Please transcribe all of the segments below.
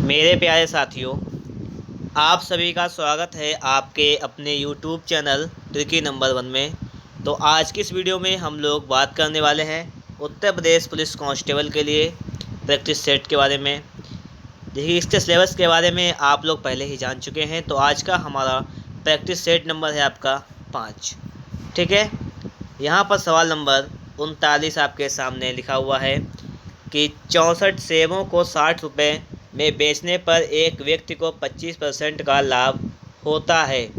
मेरे प्यारे साथियों, आप सभी का स्वागत है आपके अपने YouTube चैनल ट्रिकी नंबर 1 में। तो आज की इस वीडियो में हम लोग बात करने वाले हैं उत्तर प्रदेश पुलिस कांस्टेबल के लिए प्रैक्टिस सेट के बारे में। देखिए, इसके सिलेबस के बारे में आप लोग पहले ही जान चुके हैं। तो आज का हमारा प्रैक्टिस सेट नंबर है आपका 5। ठीक है, यहाँ पर सवाल नंबर 39 आपके सामने लिखा हुआ है कि 64 सेबों को 60 रुपये में बेचने पर एक व्यक्ति को 25% का लाभ होता है।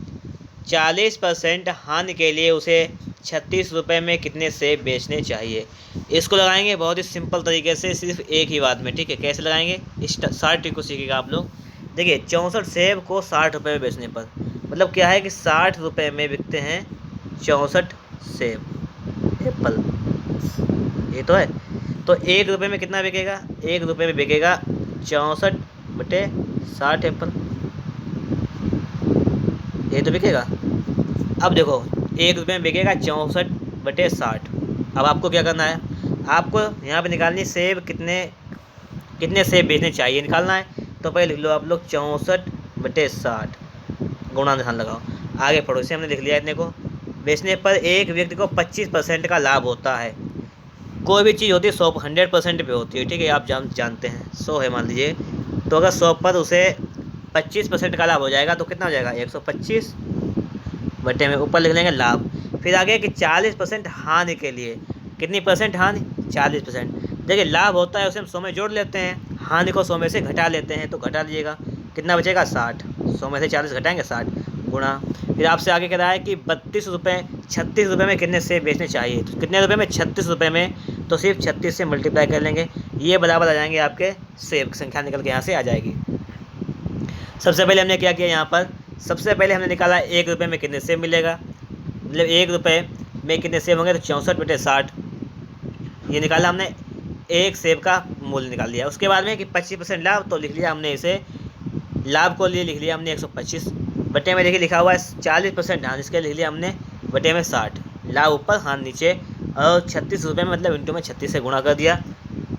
40% हानि के लिए उसे 36 रुपये में कितने सेब बेचने चाहिए। इसको लगाएंगे बहुत ही सिंपल तरीके से, सिर्फ एक ही बात में। ठीक है, कैसे लगाएंगे इस सारे ट्रिक को सीखिएगा आप लोग। देखिए, 64 सेब को 60 रुपये में बेचने पर मतलब क्या है कि 60 रुपये में बिकते हैं 64 सेब एप्पल, ये तो है। तो 1 रुपये में कितना बिकेगा? 1 रुपये में बिकेगा 64/60 एप्पल, ये तो बिकेगा। अब देखो, 1 रुपये में बिकेगा 64/60। अब आपको क्या करना है, आपको यहाँ पे निकालनी सेब कितने सेब बेचने चाहिए निकालना है। तो पहले लिख लो आप लोग 64/60, गुणा निशान लगाओ, आगे पढ़ो। इसे हमने लिख लिया इतने को। बेचने पर एक व्यक्ति को 25% का लाभ होता है। कोई भी चीज़ होती है 100% पे होती है। ठीक है, आप जानते हैं 100 है मान लीजिए, तो अगर 100 पर उसे 25% का लाभ हो जाएगा तो कितना हो जाएगा? 125 बटे में ऊपर लिख लेंगे लाभ। फिर आगे कि 40% हानि के लिए, कितनी परसेंट हानि? 40%। देखिए, लाभ होता है उसे हम 100 में जोड़ लेते हैं, हानि को 100 में से घटा लेते हैं, तो घटा लीजिएगा, कितना बचेगा? 60। 100 में से 40 घटाएंगे 60 गुणा। फिर आपसे आगे कह रहा है कि 36 रुपये में कितने सेब बेचने चाहिए। तो कितने रुपये में? 36 रुपये में, तो सिर्फ 36 से मल्टीप्लाई कर लेंगे, ये बराबर आ जाएंगे आपके सेब की संख्या निकल के यहाँ से आ जाएगी। सबसे पहले हमने क्या किया, यहाँ पर सबसे पहले हमने निकाला 1 रुपये में कितने सेब मिलेगा, मतलब 1 रुपये में कितने सेब होंगे, तो 64/60 ये निकाला हमने, एक सेब का मूल्य निकाल लिया। उसके बाद में कि 25% लाभ, तो लिख लिया हमने इसे, लाभ को लिए लिख लिया हमने 125 बटे में। देखिए लिखा हुआ है 40% हानि, इसके लिख लिया हमने बटे में 60, लाभ ऊपर हानि नीचे, और 36 रुपये में मतलब इंटू में 36 से गुणा कर दिया।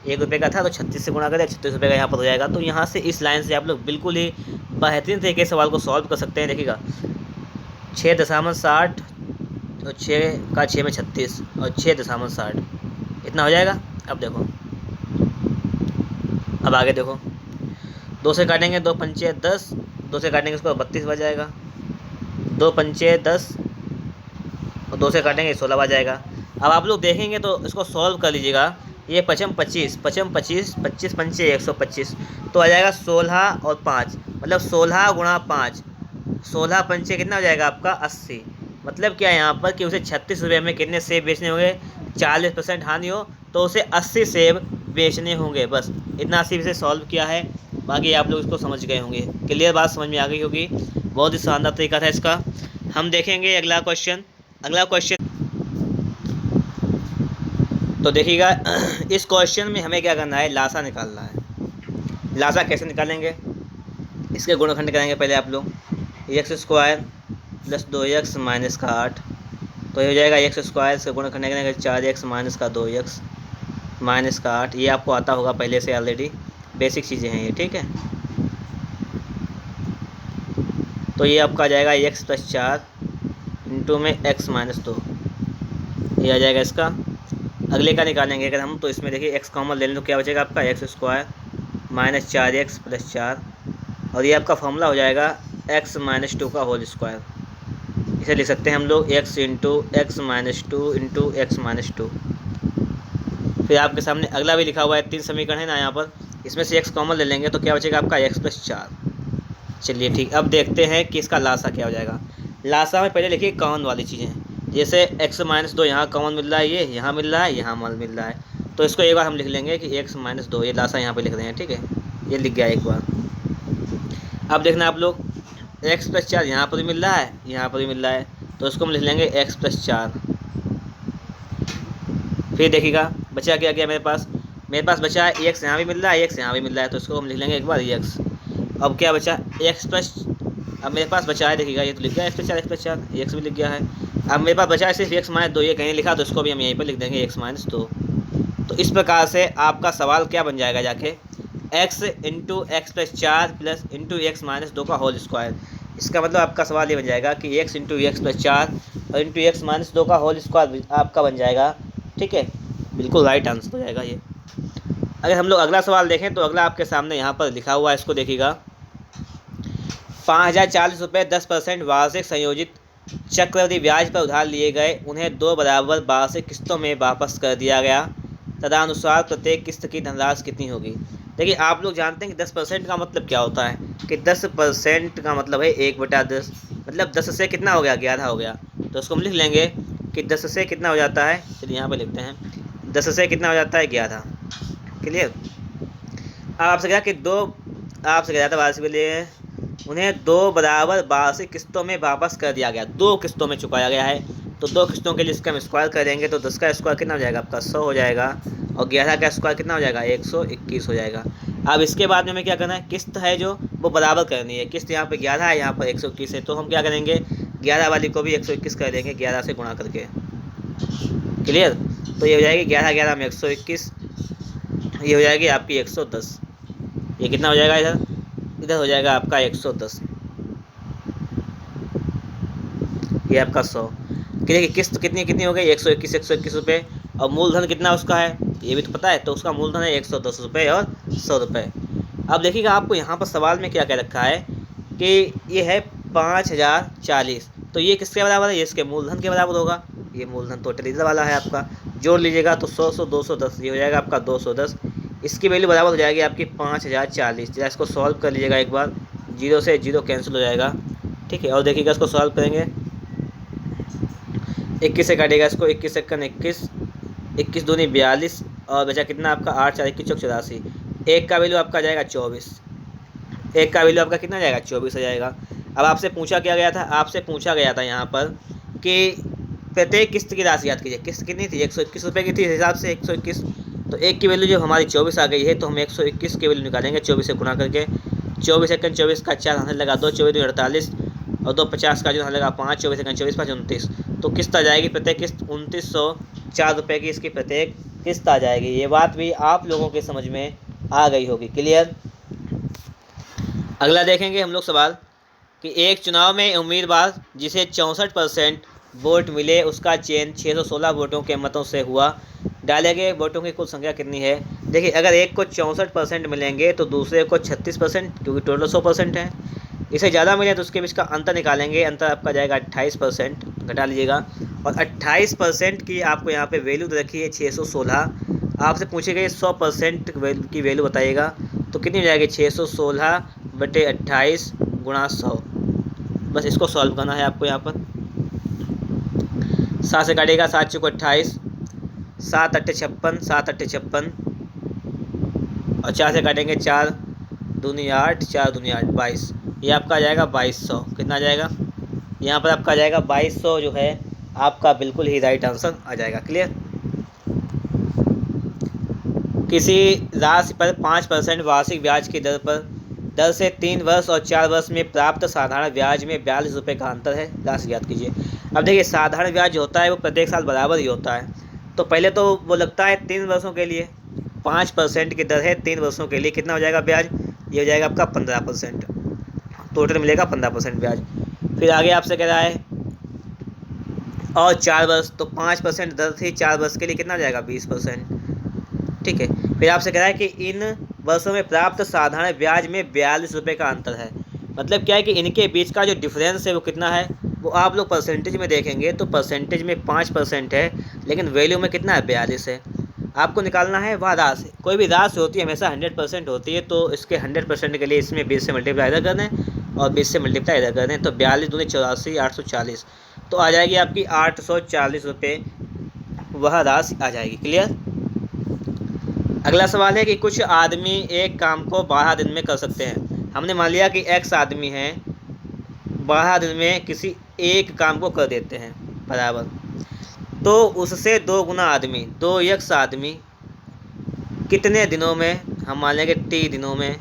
1 रुपये का था तो 36 से गुणा कर दिया, 36 रुपये का यहाँ पर हो जाएगा। तो यहाँ से इस लाइन से आप लोग बिल्कुल ही बेहतरीन तरीके से सवाल को सॉल्व कर सकते हैं। देखिएगा, 6.60 और 6 का 6 में 36 और 6.60 इतना हो जाएगा। अब देखो, अब आगे देखो, 2 से काटेंगे, 2 पंचे 10, 2 से काटेंगे इसको 32 बच जाएगा, 2 पंचे 10 और 2 से काटेंगे 16 बच जाएगा। अब आप लोग देखेंगे तो इसको सॉल्व कर लीजिएगा। ये 25 25 पंचे 125, तो आ जाएगा 16 और 5, मतलब 16 गुणा 5, 16 पंचे कितना हो जाएगा आपका? 80। मतलब क्या है यहाँ पर कि उसे 36 रुपये में कितने सेब बेचने होंगे? 40% हानि हो तो उसे 80 सेब बेचने होंगे। बस इतना सी से सॉल्व किया है, बाकी आप लोग इसको समझ गए होंगे। क्लियर बात समझ में आ गई होगी। बहुत ही शानदार तरीका था इसका। हम देखेंगे अगला क्वेश्चन। तो देखिएगा, इस क्वेश्चन में हमें क्या करना है, लासा निकालना है। लासा कैसे निकालेंगे, इसके गुणनखंड करेंगे पहले आप लोग। x² + 2x - 8, तो ये हो जाएगा x², इसका गुणनखंड करेंगे 4x - 2x - 8। ये आपको आता होगा पहले से, ऑलरेडी बेसिक चीज़ें हैं ये। ठीक है, तो ये आपका आ जाएगा x + 4 इंटू में x - 2, ये आ जाएगा इसका। अगले का निकालेंगे अगर हम, तो इसमें देखिए x कॉमन ले लें तो क्या बचेगा आपका? x² - 4x + 4, और ये आपका फॉर्मूला हो जाएगा x - 2 का होल स्क्वायर। इसे लिख सकते हैं हम लोग x into x - 2 into x - 2। फिर आपके सामने अगला भी लिखा हुआ है, 3 समीकरण है ना यहाँ पर, इसमें से x कॉमन ले लेंगे तो क्या बचेगा आपका? x + 4। चलिए ठीक, अब देखते हैं कि इसका लासा क्या हो जाएगा। लासा में पहले लिखिए कॉमन वाली चीज़ें, जैसे x - 2 यहाँ कॉमन मिल रहा है, ये यहाँ मिल रहा है, यहाँ मिल रहा है, तो इसको एक बार हम लिख लेंगे कि x - 2, ये लासा यहाँ पे लिख रहे हैं। ठीक है, ये लिख गया एक बार। अब देखना आप लोग, x + 4 यहाँ पर भी मिल रहा है, यहाँ पर भी मिल रहा है, तो इसको हम लिख लेंगे x + 4। फिर देखिएगा बचा क्या मेरे पास बचा है x यहाँ भी मिल रहा है, x यहाँ भी मिल रहा है, तो इसको हम लिख लेंगे एक बार x। अब क्या बचा? अब मेरे पास बचा है, देखिएगा ये तो लिख गया x + 4, x भी लिख गया है। अब मेरे पास बचा है सिर्फ x - 2, ये कहीं लिखा, तो इसको भी हम यहीं पर लिख देंगे x - 2। तो इस प्रकार से आपका सवाल क्या बन जाएगा जाके x into x plus 4 plus into x minus 2 का होल स्क्वायर। इसका मतलब आपका सवाल ये बन जाएगा कि एक्स इंटू एक्स प्लस 4 और इंटू एक्स माइनस 2 का होल स्क्वायर आपका बन जाएगा। ठीक है, बिल्कुल राइट आंसर हो जाएगा ये। अगर हम लोग अगला सवाल देखें तो अगला आपके सामने यहाँ पर लिखा हुआ है, इसको देखिएगा। 5040 रुपये 10% वार्षिक संयोजित चक्रवृद्धि ब्याज पर उधार लिए गए, उन्हें 2 बराबर वार्षिक किस्तों में वापस कर दिया गया। तदनुसार प्रत्येक किस्त की धनराशि कितनी होगी। देखिए, आप लोग जानते हैं कि 10% का मतलब क्या होता है, कि 10% का मतलब है 1/10, मतलब 10 से कितना हो गया, 11 हो गया। तो उसको हम लिख लेंगे कि 10 से कितना हो जाता है, चलिए यहाँ पर लिखते हैं, 10 से कितना हो जाता है, 11। क्लियर। अब आपसे कहा कि आपसे कहा था वार्षिक लिए उन्हें 2 बराबर वार्षिक किस्तों में वापस कर दिया गया, 2 किस्तों में चुकाया गया है। तो 2 किस्तों के लिए इसका हम स्क्वायर करेंगे तो 10 का स्क्वायर कितना हो जाएगा आपका, 100 हो जाएगा, और 11 का स्क्वायर कितना हो जाएगा, 121 हो जाएगा। अब इसके बाद में हमें क्या करना है, किस्त है जो वो बराबर करनी है। किस्त यहाँ पे 11 है, यहाँ पर 121 है, तो हम क्या करेंगे, 11 वाली को भी 121 कर देंगे, 11 से गुणा करके। क्लियर। तो ये हो जाएगी 11 11 में 121, ये हो जाएगी आपकी 110। ये कितना हो जाएगा, इधर हो जाएगा आपका 110, ये आपका 100। देखिए किस्त कितनी हो गई, 121 रुपये, और मूलधन कितना उसका है ये भी तो पता है, तो उसका मूलधन है 110 रुपये और 100 रुपये। अब देखिएगा आपको यहाँ पर सवाल में क्या क्या रखा है कि ये है 5040, तो ये किसके बराबर है, ये इसके मूलधन के बराबर होगा। ये मूलधन टोटल इधर वाला है आपका, जोड़ लीजिएगा तो 100 100 210, ये हो जाएगा आपका 210। इसकी वैल्यू बराबर हो जाएगी आपकी 5040। जरा इसको सॉल्व कर लीजिएगा एक बार, 0 से 0 कैंसिल हो जाएगा। ठीक है, और देखिएगा इसको सॉल्व करेंगे, 21 से काटेगा इसको, 21 सेकंड 21, 21 दूनी 42, और बचा कितना आपका 8 4 21 84। एक का वैल्यू आपका जाएगा 24, एक का वैल्यू आपका कितना जाएगा 24 हो जाएगा। अब आपसे पूछा क्या गया था, आपसे पूछा गया था यहाँ पर कि प्रत्येक किस्त की राशि याद कीजिए। किस्त कितनी थी, 121 रुपये की थी, इस हिसाब से 121। तो एक की वैल्यू जो हमारी 24 आ गई है, तो हम 121 की वैल्यू निकालेंगे 24 से गुणा करके। 24 सेकंड 24 का 4 हाथ लगा 2, 24 48, और 2 50 का जो हाथ लगा 5, 24 सेकंड 24 5 29। तो किस्त आ जाएगी प्रत्येक किस्त 2904 रुपये की, इसकी प्रत्येक किस्त आ जाएगी। ये बात भी आप लोगों के समझ में आ गई होगी। क्लियर। अगला देखेंगे हम लोग सवाल कि एक चुनाव में उम्मीदवार जिसे 64% वोट मिले उसका चयन 616 वोटों के मतों से हुआ, डाले गए वोटों की कुल संख्या कितनी है। देखिए, अगर एक को 64% मिलेंगे तो दूसरे को 36%, क्योंकि टोटल 100% है। इसे ज़्यादा मिले तो उसके बीच का अंतर निकालेंगे, अंतर आपका जाएगा 28%, घटा लीजिएगा। और 28% की आपको यहाँ पे वैल्यू रखी है 616। आपसे पूछी गई 100% की वैल्यू बताइएगा, तो कितनी हो जाएगी, 616/28 गुणा 100। बस इसको सॉल्व करना है आपको। यहाँ पर 7 से काटिएगा, 7 चौको 28, 7 अट्ठे 56, 7 अट्ठे 56, और 4 से काटेंगे 4 दूनी 8, 4 दूनी 8 22। ये आपका आ जाएगा 2200। कितना आ जाएगा, यहाँ पर आपका आ जाएगा 2200 जो है आपका बिल्कुल ही राइट आंसर आ जाएगा। क्लियर। किसी राशि पर 5% वार्षिक ब्याज की दर से 3 वर्ष और 4 वर्ष में प्राप्त साधारण ब्याज में 42 रुपये का अंतर है, राशि याद कीजिए। अब देखिए, साधारण ब्याज जो होता है वो प्रत्येक साल बराबर ही होता है। तो पहले तो वो लगता है 3 वर्षों के लिए, 5% की दर है 3 वर्षों के लिए, कितना हो जाएगा ब्याज, ये हो जाएगा आपका 15%, टोटल मिलेगा 15% ब्याज। फिर आगे आपसे कह रहा है और 4 वर्ष, तो 5% दर थी 4 वर्ष के लिए, कितना हो जाएगा 20%। ठीक है, फिर आपसे कह रहा है कि इन वर्षों में प्राप्त साधारण ब्याज में 42 रुपये का अंतर है। मतलब क्या है कि इनके बीच का जो डिफरेंस है वो कितना है, वो आप लोग परसेंटेज में देखेंगे तो परसेंटेज में 5% है, लेकिन वैल्यू में कितना है, 42 है। आपको निकालना है वह राशि। कोई भी राशि होती है हमेशा 100% होती है, तो इसके 100% के लिए इसमें 20 से मल्टीप्लाई इधर कर दें और 20 से मल्टीप्लाई इधर कर दें, तो 42 दूनी 84, 840, तो आ जाएगी आपकी 840 रुपये वह राशि आ जाएगी। क्लियर। अगला सवाल है कि कुछ आदमी एक काम को 12 दिन में कर सकते हैं। हमने मान लिया कि x आदमी हैं, 12 दिन में किसी एक काम को कर देते हैं बराबर, तो उससे 2 गुना आदमी, 2x आदमी कितने दिनों में, हम मान लेंगे t दिनों में,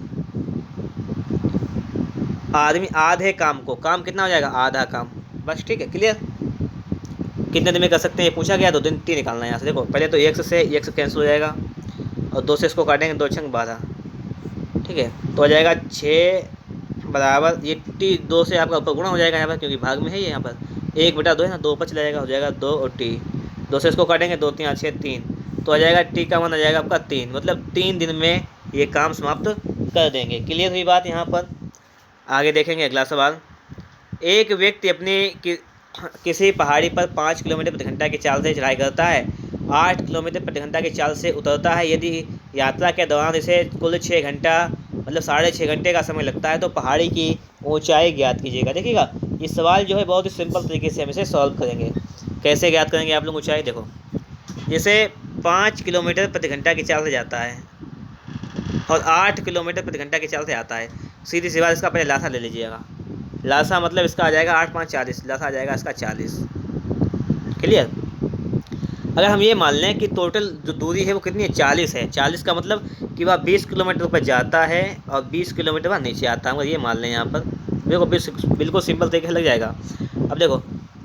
आदमी आधे काम को, काम कितना हो जाएगा, आधा काम, बस। ठीक है। क्लियर। कितने दिन में कर सकते हैं ये पूछा गया, तो दिन t निकालना है यहाँ से। देखो पहले तो x से x कैंसिल हो जाएगा, और 2 से इसको काटेंगे, 2 छंग 12, ठीक है। तो आ जाएगा 6 बराबर ये टी 2 से आपका ऊपर गुणा हो जाएगा यहाँ पर, क्योंकि भाग में है ये यहाँ पर 1/2 है ना, 2 ऊपर चला जाएगा, हो जाएगा 2 और टी 2 से इसको काटेंगे, 2 3 6 3, तो आ जाएगा टी का मान आ जाएगा आपका 3, मतलब 3 दिन में ये काम समाप्त कर देंगे। क्लियर हुई बात यहाँ पर। आगे देखेंगे अगला सवाल। एक व्यक्ति किसी पहाड़ी पर 5 किलोमीटर प्रति घंटा की चाल से चढ़ाई करता है, 8 किलोमीटर प्रति घंटा की चाल से उतरता है। यदि यात्रा के दौरान इसे कुल 6 घंटा मतलब 6.5 घंटे का समय लगता है तो पहाड़ी की ऊंचाई ज्ञात कीजिएगा। देखिएगा ये सवाल जो है बहुत ही सिंपल तरीके से हम इसे सॉल्व करेंगे। कैसे ज्ञात करेंगे आप लोग ऊंचाई? देखो जैसे 5 किलोमीटर प्रति घंटा की चाल से जाता है और 8 किलोमीटर प्रति घंटा की चाल से आता है, सीधी सी बात इसका पहले लासा ले लीजिएगा। लासा मतलब इसका आ जाएगा 8 5 40, लासा आ जाएगा इसका 40। क्लियर। अगर हम ये मान लें कि टोटल जो दूरी है वो कितनी है, 40 है, 40 का मतलब कि वह 20 किलोमीटर पर जाता है और 20 किलोमीटर पर नीचे आता है, अगर ये मान लें यहाँ पर। देखो बिल्कुल सिंपल तरीके से लग जाएगा। अब देखो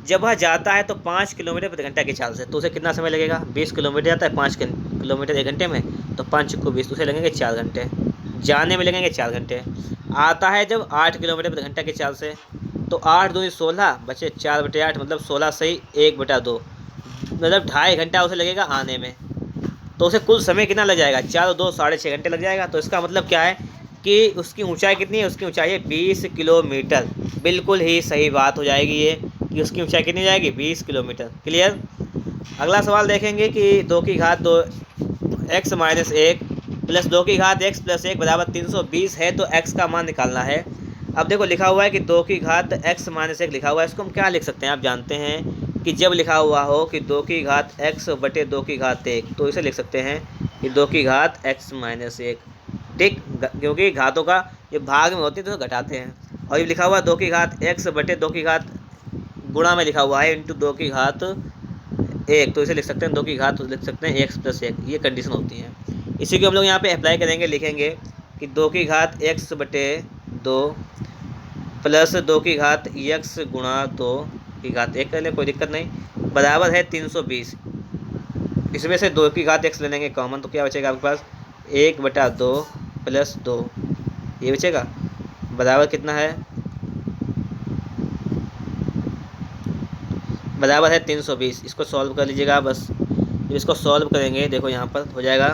जब वह जाता है तो 5 किलोमीटर प्रति घंटा की चाल से, तो उसे कितना समय लगेगा? 20 किलोमीटर जाता है, 5 किलोमीटर 1 घंटे में, तो 5 को 20, उसे लगेंगे 4 घंटे, जाने में लगेंगे 4 घंटे। आता है जब 8 किलोमीटर प्रति घंटा की चाल से, तो 8 दूनी 16 बचे 4/8, मतलब 16 सही 1/2, मतलब 2.5 घंटा उसे लगेगा आने में। तो उसे कुल समय कितना लग जाएगा? 4 और 2 6.5 घंटे लग जाएगा। तो इसका मतलब क्या है कि उसकी ऊंचाई कितनी है? उसकी ऊंचाई है 20 किलोमीटर। बिल्कुल ही सही बात हो जाएगी ये कि उसकी ऊंचाई कितनी जाएगी? 20 किलोमीटर। क्लियर। अगला सवाल देखेंगे कि 2 की घात 2 x - 1 प्लस 2 की घात x + 1 बराबर 320 है, तो x का मान निकालना है। अब देखो लिखा हुआ है कि 2 की घात x - 1 लिखा हुआ है, इसको हम क्या लिख सकते हैं? आप जानते हैं कि जब लिखा हुआ हो कि 2 की घात x बटे 2 की घात 1, तो इसे लिख सकते हैं कि 2 की घात x - 1, ठीक, क्योंकि घातों का ये भाग में होती है तो घटाते हैं। और ये लिखा हुआ 2 की घात x बटे 2 की घात गुणा में लिखा हुआ है इंटू 2 की घात 1, तो इसे लिख सकते हैं 2 की घात, तो लिख सकते हैं x + 1, ये कंडीशन होती है। इसी को हम लोग यहाँ पे अप्लाई करेंगे, लिखेंगे कि 2 की घात x बटे 2 प्लस 2 की घात x गुणा 2 की घात 1 कर ले, कोई दिक्कत नहीं, बराबर है 320। इसमें से 2 की घात x ले लेंगे कॉमन, तो क्या बचेगा आपके पास? 1/2 प्लस 2, ये बचेगा, बराबर कितना है? बराबर है 320। इसको सॉल्व कर लीजिएगा बस। जब इसको सॉल्व करेंगे देखो यहाँ पर हो जाएगा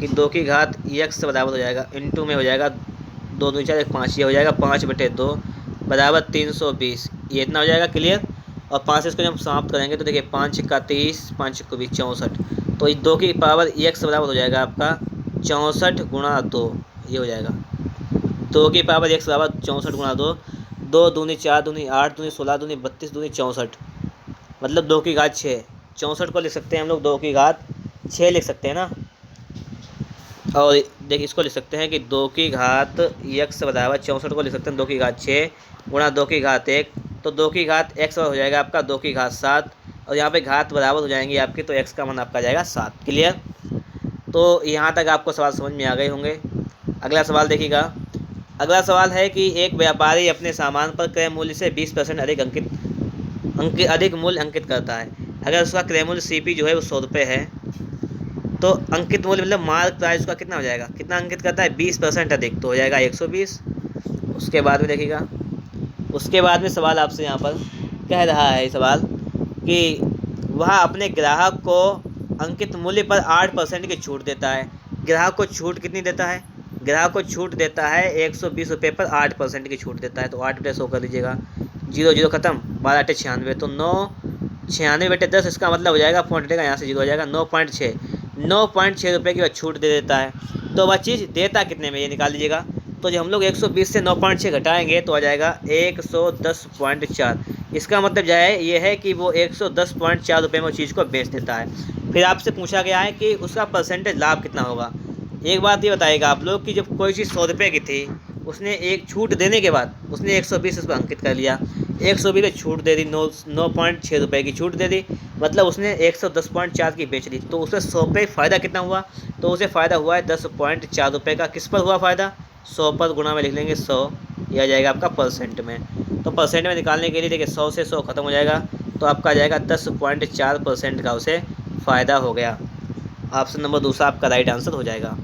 कि 2 की घात x बराबर हो जाएगा इंटू में हो जाएगा 2 2 4 1 5, ये हो जाएगा 5/2 बराबर 320, ये इतना हो जाएगा। क्लियर। और 5 से इसको जब समाप्त करेंगे तो देखिए 5 का 30, 5 को 20 64, तो इस 2 की पावर x बराबर हो जाएगा आपका 64 गुणा 2, ये हो जाएगा 2 की पावर x बराबर 64 गुणा 2, 2 दूनी 4 दूनी 8 दूनी 16 दूनी 32 दूनी 64, मतलब 2 की घात 6, 64 को लिख सकते हैं हम लोग 2 की घात 6 लिख सकते हैं ना। और देखिए इसको लिख सकते हैं कि 2 की घात x बराबर 64 को लिख सकते हैं 2 की घात 6 गुणा 2 की घात 1, तो 2 की घात x हो जाएगा आपका 2 की घात 7, और यहाँ पे घात बराबर हो जाएंगी आपकी, तो x का मान आपका जाएगा 7। क्लियर। तो यहाँ तक आपको सवाल समझ में आ गए होंगे। अगला सवाल देखिएगा। अगला सवाल है कि एक व्यापारी अपने सामान पर क्रय मूल्य से 20% अधिक मूल्य अंकित करता है। अगर उसका क्रय मूल्य CP जो है वो 100 रुपये है, तो अंकित मूल्य मतलब मार्क प्राइस उसका कितना हो जाएगा? कितना अंकित करता है? 20% अधिक, तो हो जाएगा 120। उसके बाद में देखिएगा, उसके बाद में सवाल आपसे यहाँ पर कह रहा है सवाल कि वह अपने ग्राहक को अंकित मूल्य पर 8% की छूट देता है। ग्राहक को छूट कितनी देता है? ग्राहक को छूट देता है 120 रुपये पर 8% की छूट देता है, तो 8/100 कर लीजिएगा, 0 0 खत्म, 12 8 96, तो 996/10, इसका मतलब हो जाएगा पॉइंट हटेगा यहाँ से 0 हो जाएगा 9.6 रुपये की वह छूट दे देता है। तो वह चीज़ देता कितने में ये निकाल लीजिएगा। तो जब हम लोग 120 से 9.6 घटाएंगे तो आ जाएगा 110.4। इसका मतलब जो है ये है कि वो 110.4 रुपये में उस चीज़ को बेच देता है। फिर आपसे पूछा गया है कि उसका परसेंटेज लाभ कितना होगा। एक बात ये बताइएगा आप लोग कि जब कोई चीज़ 100 रुपये की थी, उसने एक छूट देने के बाद उसने 120 उस पर अंकित कर लिया, 120 में छूट दे दी, 9.6 रुपये की छूट दे दी, मतलब उसने 110.4 की बेच ली, तो उसे 100 पे फ़ायदा कितना हुआ? तो उसे फ़ायदा हुआ है 10.4 रुपये का। किस पर हुआ फ़ायदा? 100 पर, गुणा में लिख लेंगे 100, यह आ जाएगा आपका परसेंट में। तो परसेंट में निकालने के लिए देखिए 100 से 100 ख़त्म हो जाएगा, तो आपका आ जाएगा 10.4% का उसे फ़ायदा हो गया। ऑप्शन नंबर दूसरा आपका राइट आंसर हो जाएगा।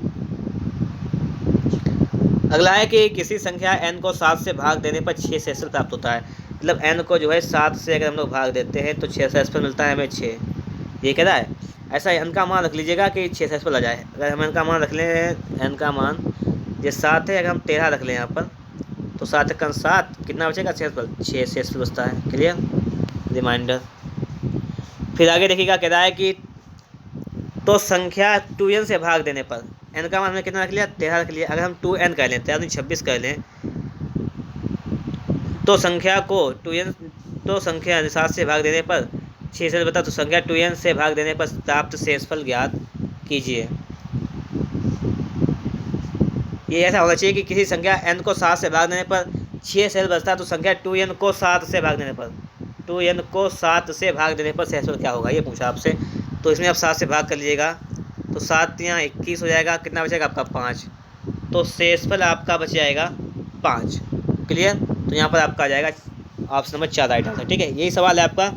अगला है कि किसी संख्या n को 7 से भाग देने पर 6 से एसएल प्राप्त होता है। मतलब n को जो है 7 से अगर हम लोग भाग देते हैं तो 6 से एसएल मिलता है हमें 6। ये कह रहा है ऐसा n का मान रख लीजिएगा कि 6 से एसएल आ जाए। अगर हम n का मान रख लें, n का मान ये 7 है, अगर हम 13 रख लें यहाँ पर तो 7 1 7 कितना बचेगा 6 से एसएल बचता है। Clear, reminder. फिर आगे देखिएगा, कह रहा है कि तो संख्या 2n से भाग देने पर n का मान हमने कितना रख लिया 13 रख लिया। अगर हम 2n कर लें 13 26 कर लें तो संख्या को 2n तो संख्या 7 से भाग देने पर 6 से बता, तो संख्या 2n से भाग देने पर प्राप्त शेषफल ज्ञात कीजिए। ये ऐसा होना चाहिए कि किसी संख्या n को 7 से भाग देने पर 6 से बचता है, तो संख्या 2n को 7 से भाग देने पर 2n को 7 से भाग देने पर शेषफल क्या होगा, ये पूछा आपसे। तो इसमें आप 7 से भाग कर लीजिएगा तो 7 यहाँ 21 हो जाएगा, कितना बचेगा आपका 5, तो शेषफल आपका बच जाएगा 5। क्लियर, तो यहाँ पर आपका आ जाएगा ऑप्शन नंबर 4 राइट आंसर। ठीक है, यही सवाल है आपका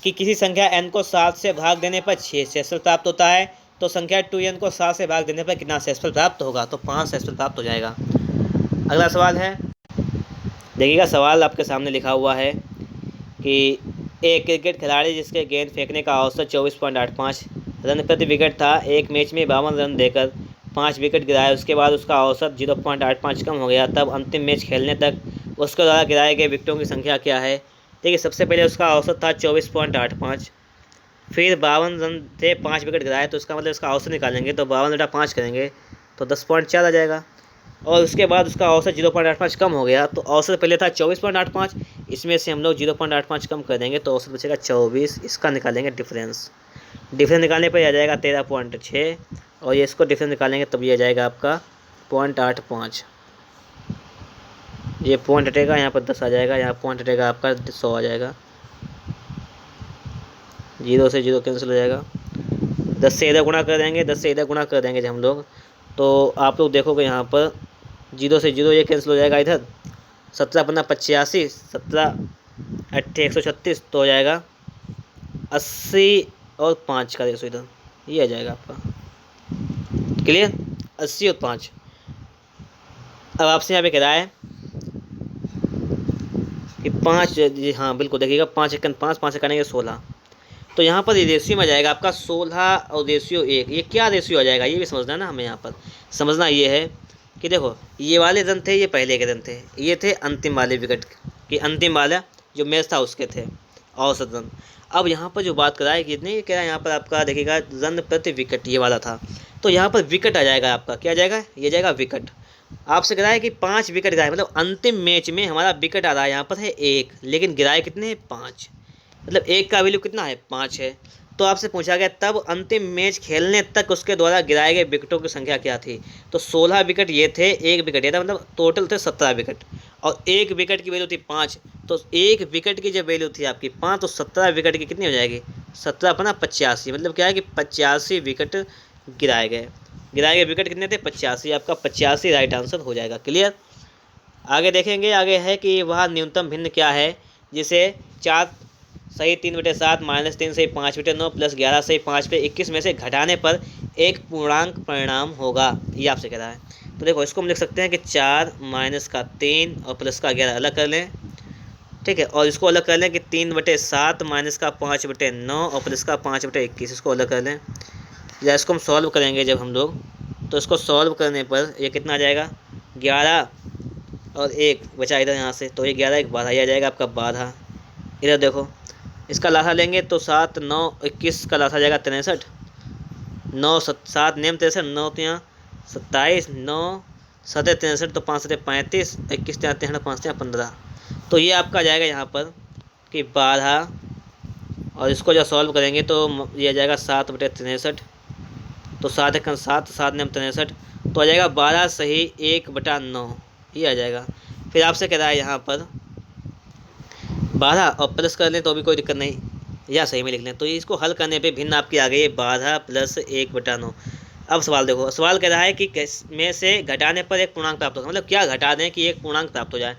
कि किसी संख्या n को 7 से भाग देने पर 6 शेषफल प्राप्त होता है, तो संख्या 2n को 7 से भाग देने पर कितना शेषफल प्राप्त होगा, तो 5 शेषफल प्राप्त हो जाएगा। अगला सवाल है, देखिएगा सवाल आपके सामने लिखा हुआ है कि एक क्रिकेट खिलाड़ी जिसके गेंद फेंकने का औसत 24.85 रन प्रति विकेट था, एक मैच में 52 रन देकर 5 विकेट गिराए। उसके बाद उसका औसत 0.85 कम हो गया, तब अंतिम मैच खेलने तक उसके द्वारा गिराए गए विकेटों की संख्या क्या है। देखिए, सबसे पहले उसका औसत था 24.85, फिर 52 रन थे, 5 विकेट गिराए, तो इसका मतलब इसका औसत निकालेंगे तो 52/5 करेंगे तो 10.4 आ जाएगा। और उसके बाद उसका औसत 0.85 कम हो गया, तो औसत पहले था 24.85, इसमें से हम लोग 0.85 कम कर देंगे तो औसत बचेगा 24। इसका निकालेंगे डिफरेंस निकालने पर आ जाएगा 13.6, और ये इसको डिफरेंस निकालेंगे तब ये आ जाएगा आपका 0.85। ये पॉइंट हटेगा, यहाँ पर 10 आ जाएगा, यहाँ पॉइंट हटेगा आपका 100 आ जाएगा, 0 से 0 कैंसिल हो जाएगा। 10 से इधर गुणा कर देंगे, 10 से इधर गुणा कर देंगे जब हम लोग, तो आप लोग देखोगे यहाँ पर 0 से 0 ये कैंसिल हो जाएगा, इधर 17 15 85, 17 8 136, तो हो जाएगा 80 और 5 का रेशो इधर ये आ जाएगा आपका। क्लियर, 80 और 5। अब आपसे यहाँ पे कह रहा है कि 5, जी हाँ बिल्कुल, देखिएगा 5 1 5, 5 करेंगे 16, तो यहाँ पर रेशियो में आ जाएगा आपका 16 और रेशियो 1। ये क्या रेशियो आ जाएगा ये भी समझना है ना हमें। यहाँ पर समझना ये है कि देखो, ये वाले रन थे, ये पहले के रन थे, ये थे अंतिम वाले विकेट कि अंतिम वाला जो मैच था उसके थे औसत रन। अब यहाँ पर जो बात कराए कितने, ये कह रहा है यहाँ पर आपका देखिएगा रन प्रति विकेट ये वाला था, तो यहाँ पर विकेट आ जाएगा आपका, क्या आ जाएगा, ये जाएगा विकेट। आपसे कह रहा है कि 5 विकेट गिराए, मतलब अंतिम मैच में हमारा विकेट आ रहा है यहाँ पर है 1, लेकिन गिराए कितने हैं 5, मतलब 1 का वैल्यू कितना है 5 है। तो आपसे पूछा गया तब अंतिम मैच खेलने तक उसके द्वारा गिराए गए विकेटों की संख्या क्या थी, तो 16 विकेट ये थे, 1 विकेट ये था, मतलब टोटल थे 17 विकेट, और 1 विकेट की वैल्यू थी 5, तो 1 विकेट की जब वैल्यू थी आपकी 5, तो 17 विकेट की कितनी हो जाएगी 17 अपना 85, मतलब क्या है कि 85 विकेट गिराए गए विकेट कितने थे 85, आपका 85 राइट आंसर हो जाएगा। क्लियर, आगे देखेंगे, आगे है कि वह न्यूनतम भिन्न क्या है जिसे 4 सही 3/7 -3 सही 5/9 प्लस 11 सही 5/21 में से घटाने पर एक पूर्णांक परिणाम होगा, ये आपसे कह रहा है। तो देखो, इसको हम लिख सकते हैं कि 4 माइनस का 3 और प्लस का 11 अलग कर लें, ठीक है, और इसको अलग कर लें कि 3/7 माइनस का 5/9 और प्लस का 5/21, इसको अलग कर लें। या इसको हम सॉल्व करेंगे जब हम लोग, तो इसको सॉल्व करने पर ये कितना आ जाएगा 11 और 1 बचा इधर यहाँ से, तो ये 11 1 12 ये आ जाएगा आपका 12। इधर देखो, इसका लासा लेंगे तो 7 9 21 का लासा जाएगा 63, 9 7 नेम 63, 9 तो यहाँ 27, 9 7 63, तो 5 7 35, 21 3 5 15, तो ये आपका जाएगा यहाँ पर कि 12, और इसको जब सॉल्व करेंगे तो ये आ जाएगा 7/63, तो 7 1 7, 7 नेम 63, तो आ जाएगा 12 सही 1/9 ये आ जाएगा। फिर आपसे कह रहा है यहाँ पर 12 और प्लस कर लें तो भी कोई दिक्कत नहीं, या सही में लिख लें, तो इसको हल करने पे भिन्न आपकी आ गई है 12 + 1/9। अब सवाल देखो, सवाल कह रहा है कि में से घटाने पर एक पूर्णांक प्राप्त होगा, मतलब क्या घटा दें कि एक पूर्णांक प्राप्त हो जाए।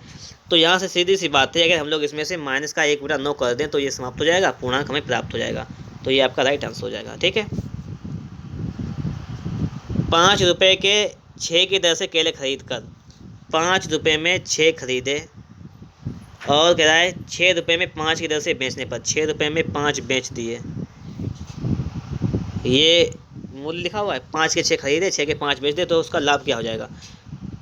तो यहाँ से सीधी सी बात है, अगर हम लोग इसमें से माइनस का 1/9 कर दें तो ये समाप्त हो जाएगा, पूर्णांक हमें प्राप्त हो जाएगा, तो ये आपका राइट आंसर हो जाएगा। ठीक है, 5 रुपये के 6 की दर से केले खरीद कर ₹5 में 6 खरीदे और कह रहा है ₹6 में 5 की दर से बेचने पर ₹6 में 5 बेच दिए। ये मूल्य लिखा हुआ है, 5 के 6 खरीदे, 6 के 5 बेच दे, तो उसका लाभ क्या हो जाएगा।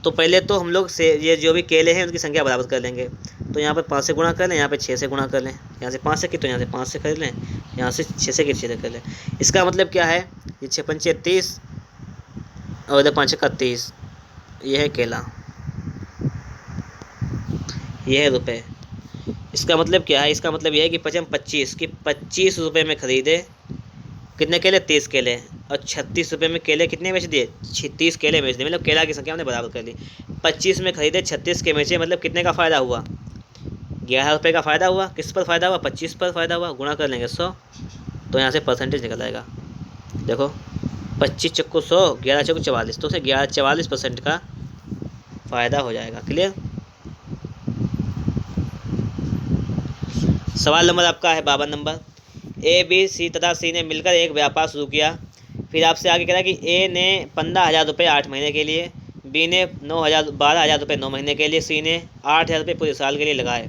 तो पहले तो हम लोग से ये जो भी केले हैं उनकी संख्या बराबर कर लेंगे। तो यहाँ पर 5 से गुणा कर लें, यहाँ पे 6 से गुणा कर लें, यहाँ से 5 से की तो यहाँ से 5 से कर लें, यहाँ से 6 से की 6 से कर लें। इसका मतलब क्या है, ये 6 पंचे 30 और इधर 5 का 30, ये है केला, ये है रुपये। इसका मतलब क्या है, इसका मतलब ये है कि 25 कि ₹25 में खरीदे, कितने केले, 30 केले, और ₹36 में केले कितने बेच दिए, 30 केले बेच दिए। मतलब केला की संख्या हमने बराबर कर ली। 25 में खरीदे, 36 के बेचे, मतलब कितने का फ़ायदा हुआ, ₹11 का फ़ायदा हुआ। किस पर फ़ायदा हुआ, 25 पर फ़ायदा हुआ। गुणा कर लेंगे 100, तो यहाँ से परसेंटेज निकल आएगा। देखो 25 चक्कू 100, 11 चक्कू 44, तो उसे 44% का फ़ायदा हो जाएगा। क्लियर। सवाल नंबर आपका है 52 नंबर। ए, बी, सी तथा सी ने मिलकर एक व्यापार शुरू किया। फिर आपसे आगे कह रहा है कि ए ने ₹15,000 8 महीने के लिए, बी ने ₹12,000 9 महीने के लिए, सी ने ₹8,000 पूरे साल के लिए लगाए।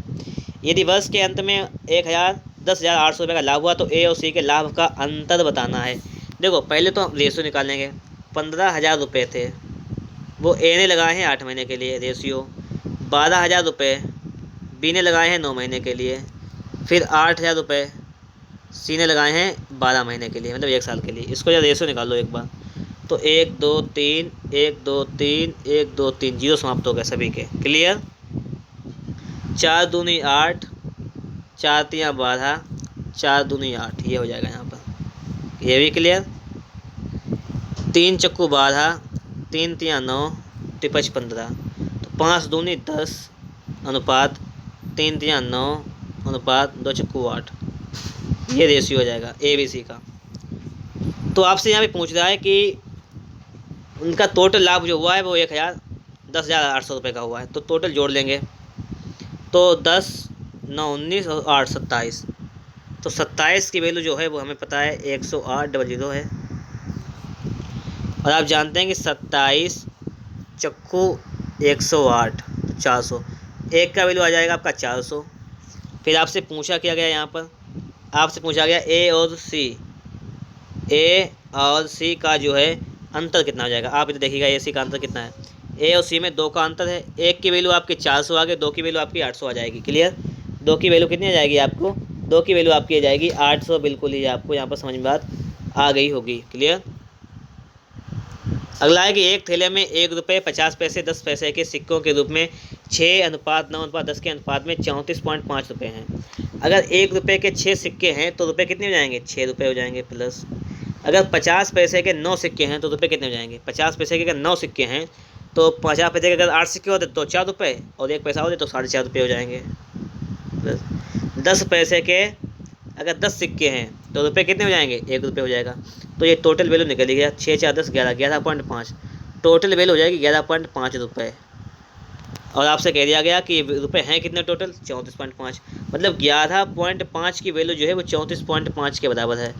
यदि वर्ष के अंत में 10,800 रुपये का लाभ हुआ तो ए और सी के लाभ का अंतर बताना है। देखो पहले तो हम रेशियो निकालेंगे। 15,000 थे वो ए ने लगाए हैं 8 महीने के लिए, रेशियो 12,000 बी ने लगाए हैं 9 महीने के लिए, फिर 8,000 सी ने लगाए हैं 12 महीने के लिए, मतलब 1 साल के लिए। इसको जब रेशो निकाल लो एक बार, तो 1 2 3 1 2 3 1 2 3 जीरो समाप्त हो गए सभी के। क्लियर। 4 दूनी 8, 4 तियाँ 12, 4 दूनी 8, ये हो जाएगा यहाँ पर, ये भी क्लियर। 3 चक्कू 12, 3 तियाँ 9, 5 15, तो 5 दूनी 10 अनुपात 3 तियाँ 9 अनुपात 2 चक्कू 8, ये रेशियो हो जाएगा ए बी सी का। तो आपसे यहाँ पे पूछ रहा है कि उनका टोटल लाभ जो हुआ है वो 10,800 रुपये का हुआ है। तो टोटल जोड़ लेंगे, तो 10 9 19 और 8 27, तो 27 की वैल्यू जो है वो हमें पता है 108,000 है। और आप जानते हैं कि 27 चक्कू 108 तो 400, एक का वैल्यू आ जाएगा आपका 400। फिर आपसे पूछा क्या गया, यहाँ पर आपसे पूछा गया ए और सी का जो है अंतर कितना हो जाएगा। आप इधर देखिएगा ए सी का अंतर कितना है। ए और सी में 2 का अंतर है, एक की वैल्यू आपकी 400 आ गई, 2 की वैल्यू आपकी 800 आ जाएगी। क्लियर। 2 की वैल्यू कितनी आ जाएगी आपको, 2 की वैल्यू आपकी आ जाएगी 800, बिल्कुल ही आपको यहाँ पर समझ में बात आ गई होगी। क्लियर। अगला है कि एक थैले में ₹1 50 10 पैसे के सिक्कों के रूप में 6:9:10 के अनुपात में 34.5 रुपये हैं। अगर ₹1 के 6 सिक्के हैं तो रुपये कितने हो जाएंगे, ₹6 हो जाएंगे। प्लस अगर 50 पैसे के 9 सिक्के हैं तो रुपये कितने हो जाएंगे, 50 पैसे के अगर 9 सिक्के हैं तो 50 पैसे के अगर 8 सिक्के होते तो ₹4 और 1 पैसा होते तो ₹4.5 हो जाएंगे। प्लस 10 पैसे के अगर 10 सिक्के हैं तो रुपये कितने हो जाएंगे, ₹1 हो जाएगा। तो ये टोटल वैल्यू निकल गया 6 4 10 11 11.5, टोटल वैल्यू हो जाएगी 11.5 रुपये। और आपसे कह दिया गया कि रुपये हैं कितने टोटल, 34.5, मतलब 11.5 की वैल्यू जो है वो 34.5 के बराबर है।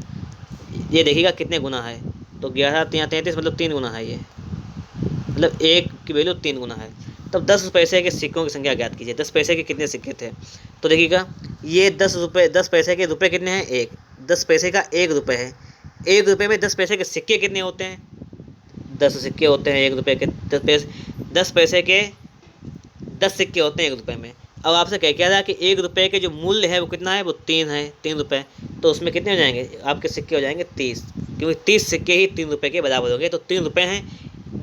ये देखिएगा कितने गुना है, तो 11 3 33 मतलब 3 गुना है ये, मतलब 1 की वैल्यू 3 गुना है। तब 10 पैसे के सिक्कों की संख्या ज्ञात कीजिए। 10 पैसे के कितने सिक्के थे, तो देखिएगा ये 10 पैसे के रुपये कितने हैं, 1, 10 पैसे का ₹1 है। ₹1 में 10 पैसे के सिक्के कितने होते हैं, 10 सिक्के होते हैं ₹1 के। 10 पैसे के 10 सिक्के होते हैं ₹1 में। अब आपसे क्या था कि ₹1 के जो मूल्य है वो कितना है, वो 3 है, ₹3। तो उसमें कितने हो जाएंगे आपके सिक्के, हो जाएंगे 30, क्योंकि 30 सिक्के ही ₹3 के बराबर हो गए। तो ₹3 हैं,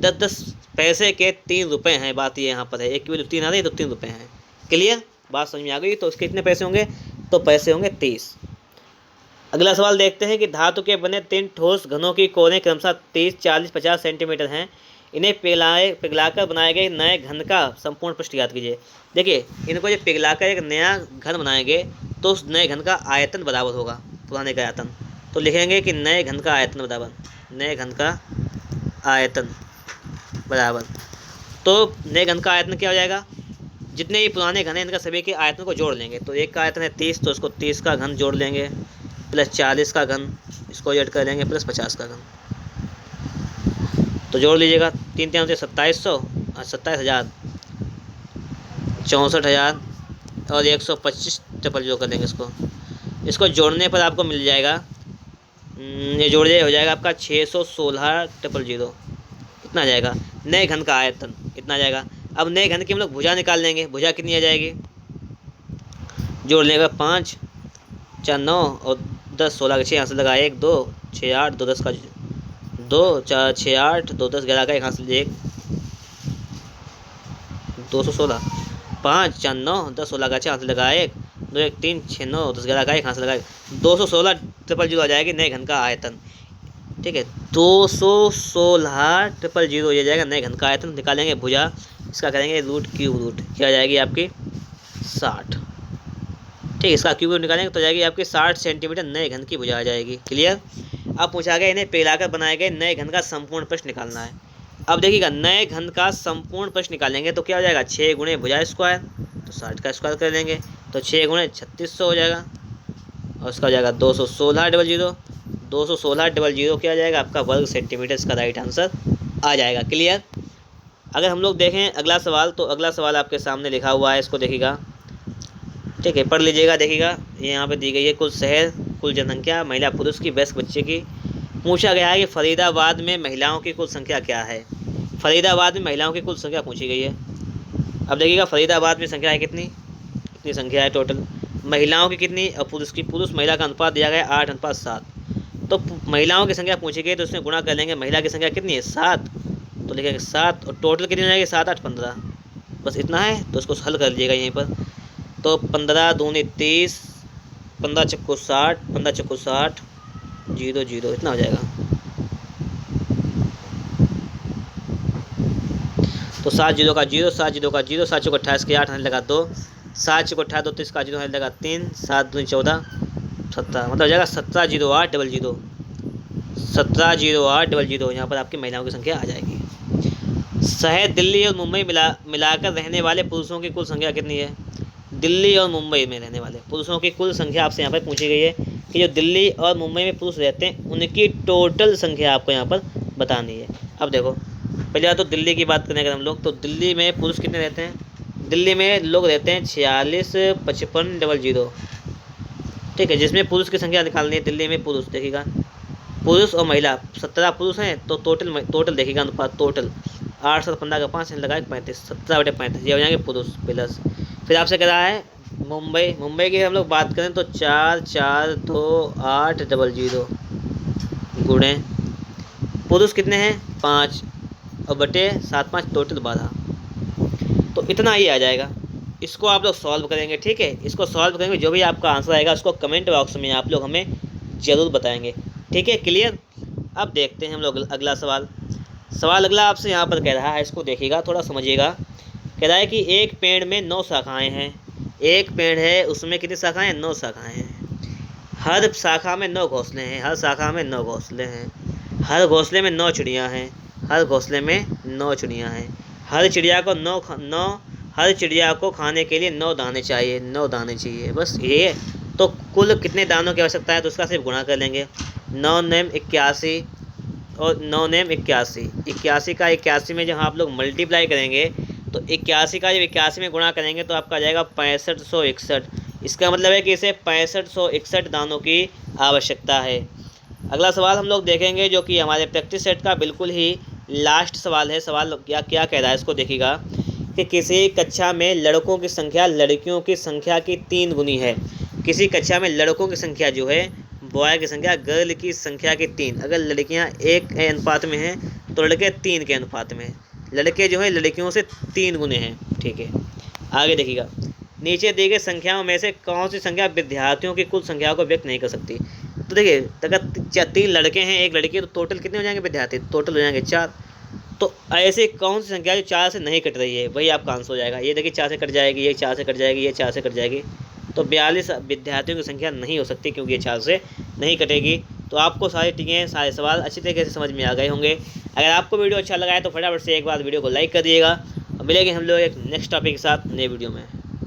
10 पैसे के ₹3 हैं। बात ये यहाँ पर है, एक की वैल्यू 3 आ रही है तो ₹3 हैं। क्लियर, बात समझ में आ गई। तो उसके कितने पैसे होंगे, तो पैसे होंगे 30। अगला सवाल देखते हैं कि धातु के बने 3 ठोस घनों की कोरें क्रमशः 30 40 50 सेंटीमीटर हैं। इन्हें पिघलाकर बनाए गए नए घन का संपूर्ण पृष्ठ ज्ञात कीजिए। देखिए इनको जब पिघलाकर एक नया घन बनाएंगे तो उस नए घन का आयतन बराबर होगा पुराने का आयतन। तो लिखेंगे कि नए घन का आयतन बराबर, नए घन का आयतन बराबर, तो नए घन का आयतन क्या हो जाएगा, जितने भी पुराने घन हैं इनका सभी के आयतन को जोड़ लेंगे। तो एक का आयतन है 30, तो इसको 30 का घन जोड़ लेंगे, प्लस 40 का घन इसको ऐड कर लेंगे, प्लस 50 का घन। तो जोड़ लीजिएगा, 3 3 से 2700 और 27,000 64,000 और 125 ट्रिपल जीरो कर लेंगे इसको जोड़ने पर आपको मिल जाएगा, ये जोड़ हो जाएगा आपका 616 ट्रिपल जीरो। इतना आ जाएगा नए घन का आयतन, इतना आ जाएगा। अब नए घन की हम लोग भुजा निकाल लेंगे। भुजा कितनी आ जाएगी, जोड़ लेगा 5 4 9 और 10 16 का 6 यहाँ से लगा 1 2 6 8 2 10 का 2 4 6 8 2 10 11 का 1 यहाँ से 1 216 5 4 9 10 16 का 6 यहाँ से लगा 1 2 1 3 6 9 10 11 का 1 यहाँ से लगा 216 ट्रिपल जीरो आ जाएगी नए घन का आयतन। ठीक है, 216 ट्रिपल जीरो ये जाएगा नए घन का आयतन। निकालेंगे भुजा, इसका करेंगे रूट क्यूब रूट, क्या आ जाएगी आपकी 60। ठीक है, इसका क्यूब रूट निकालेंगे तो जाएगी आपकी 60 सेंटीमीटर नए घन की भुजा आ जाएगी। क्लियर। अब पूछा गया इन्हें पिघलाकर बनाए गए नए घन का संपूर्ण प्रश्न निकालना है। अब देखिएगा नए घन का संपूर्ण प्रश्न निकालेंगे तो क्या हो जाएगा 6 गुणे भुजा स्क्वायर, तो 60 का स्क्वायर कर लेंगे तो 6 गुणे 3600 हो जाएगा और उसका हो जाएगा 216 डबल जीरो। 216 डबल जीरो क्या आ जाएगा आपका वर्ग सेंटीमीटर, इसका राइट आंसर आ जाएगा। क्लियर। अगर हम लोग देखें अगला सवाल, तो अगला सवाल आपके सामने लिखा हुआ है, इसको देखिएगा। ठीक है, पढ़ लीजिएगा। देखिएगा ये यहाँ पे दी गई है कुल शहर, कुल जनसंख्या, महिला पुरुष की, वयस्क बच्चे की। पूछा गया है कि फरीदाबाद में महिलाओं की कुल संख्या क्या है। फरीदाबाद में महिलाओं की कुल संख्या पूछी गई है। अब देखिएगा फरीदाबाद में संख्या है कितनी संख्या है टोटल, महिलाओं की कितनी और पुरुष की। पुरुष महिला का अनुपात दिया गया 8:7। तो महिलाओं की संख्या पूछी गई तो उसमें गुणा कर लेंगे। महिला की संख्या कितनी है 7, तो लिखेंगे 7 और टोटल कितनी हो जाएगी 7 8 15, बस इतना है। तो इसको हल कर लीजिएगा यहीं पर। तो 15 दूनी 30, 15 चक्कू 60, 15 चक्कू 60, 0 0 इतना हो जाएगा। तो 7 0 का 0, 7 0 का 0, 7 चौक 28 के 8 हाथ लगा 2, 7 चौक 28 32 का 0 हाथ लगा 3, 7 दूनी 14 17, मतलब हो जाएगा 1708 डबल जीरो, 1708 डबल जीरो। यहाँ पर आपकी महिलाओं की संख्या आ जाएगी। शहर दिल्ली और मुंबई मिलाकर रहने वाले पुरुषों की कुल संख्या कितनी है। दिल्ली और मुंबई में रहने वाले पुरुषों की कुल संख्या आपसे यहाँ पर पूछी गई है कि जो दिल्ली और मुंबई में पुरुष रहते हैं उनकी टोटल संख्या आपको यहाँ पर बतानी है। अब देखो पहले तो दिल्ली की बात करें अगर हम लोग, तो दिल्ली में पुरुष कितने रहते हैं। दिल्ली में लोग रहते हैं 46 55 डबल जीरो। ठीक है, जिसमें पुरुष की संख्या निकालनी है। दिल्ली में पुरुष देखिएगा, पुरुष और महिला 17 पुरुष हैं तो टोटल देखिएगा अनुपात, टोटल 8 7 15 का 5 लगा 35, 17/35 ये हो जाएंगे पुरुष प्लस। फिर आपसे कह रहा है मुंबई की हम लोग बात करें तो 4 4 2 8 डबल जीरो गुणे पुरुष कितने हैं 5 और बटे 7 5 टोटल 12, तो इतना ही आ जाएगा। इसको आप लोग सॉल्व करेंगे। ठीक है, इसको सॉल्व करेंगे, जो भी आपका आंसर आएगा उसको कमेंट बॉक्स में आप लोग हमें ज़रूर बताएंगे। ठीक है, क्लियर। अब देखते हैं हम लोग अगला सवाल अगला आपसे यहाँ पर कह रहा है, इसको देखिएगा थोड़ा समझिएगा। कह रहा है कि एक पेड़ में 9 शाखाएँ हैं। एक पेड़ है उसमें कितनी शाखाएँ हैं 9 शाखाएँ हैं। हर शाखा में 9 घोंसले हैं। हर शाखा में 9 घोंसले हैं। हर घोंसले में 9 चिड़ियाँ हैं। हर घोंसले में 9 चिड़ियाँ हैं। हर चिड़िया को खाने के लिए 9 दाने चाहिए। 9 दाने चाहिए, बस ये है। तो कुल कितने दानों की आवश्यकता है तो उसका सिर्फ गुणा कर लेंगे। 9 नेम 81 और 9 नेम 81। 81 का 81 में जब आप लोग मल्टीप्लाई करेंगे तो 81 का जब 81 में गुणा करेंगे तो आपका आ जाएगा 6561। इसका मतलब है कि इसे 6561 दानों की आवश्यकता है। अगला सवाल हम लोग देखेंगे जो कि हमारे प्रैक्टिस सेट का बिल्कुल ही लास्ट सवाल है। सवाल क्या कह रहा है इसको देखिएगा कि किसी कक्षा में लड़कों की संख्या लड़कियों की संख्या की 3 गुनी है। किसी कक्षा में लड़कों की संख्या जो है बॉय की संख्या गर्ल की संख्या की 3। अगर लड़कियां 1 अनुपात में हैं तो लड़के 3 के अनुपात में हैं। लड़के जो है लड़कियों से 3 गुने हैं। ठीक है, आगे देखिएगा। नीचे दी गई संख्याओं में से कौन सी संख्या विद्यार्थियों की कुल संख्या को व्यक्त नहीं कर सकती। तो देखिए अगर 3 लड़के हैं 1 लड़की तो टोटल कितने हो जाएंगे विद्यार्थी, टोटल हो जाएंगे 4। तो ऐसे कौन सी संख्या जो 4 से नहीं कट रही है वही आपका आंसर हो जाएगा। ये देखिए 4 से कट जाएगी, ये 4 से कट जाएगी, ये 4 से कट जाएगी। तो 42 विद्यार्थियों की संख्या नहीं हो सकती क्योंकि ये 4 से नहीं कटेगी। तो आपको सारी टिकें सारे सवाल अच्छी तरीके से समझ में आ गए होंगे। अगर आपको वीडियो अच्छा लगा है तो फटाफट से एक बार वीडियो को लाइक कर दिएगा। और मिलेंगे हम लोग एक नेक्स्ट टॉपिक के साथ नए वीडियो में।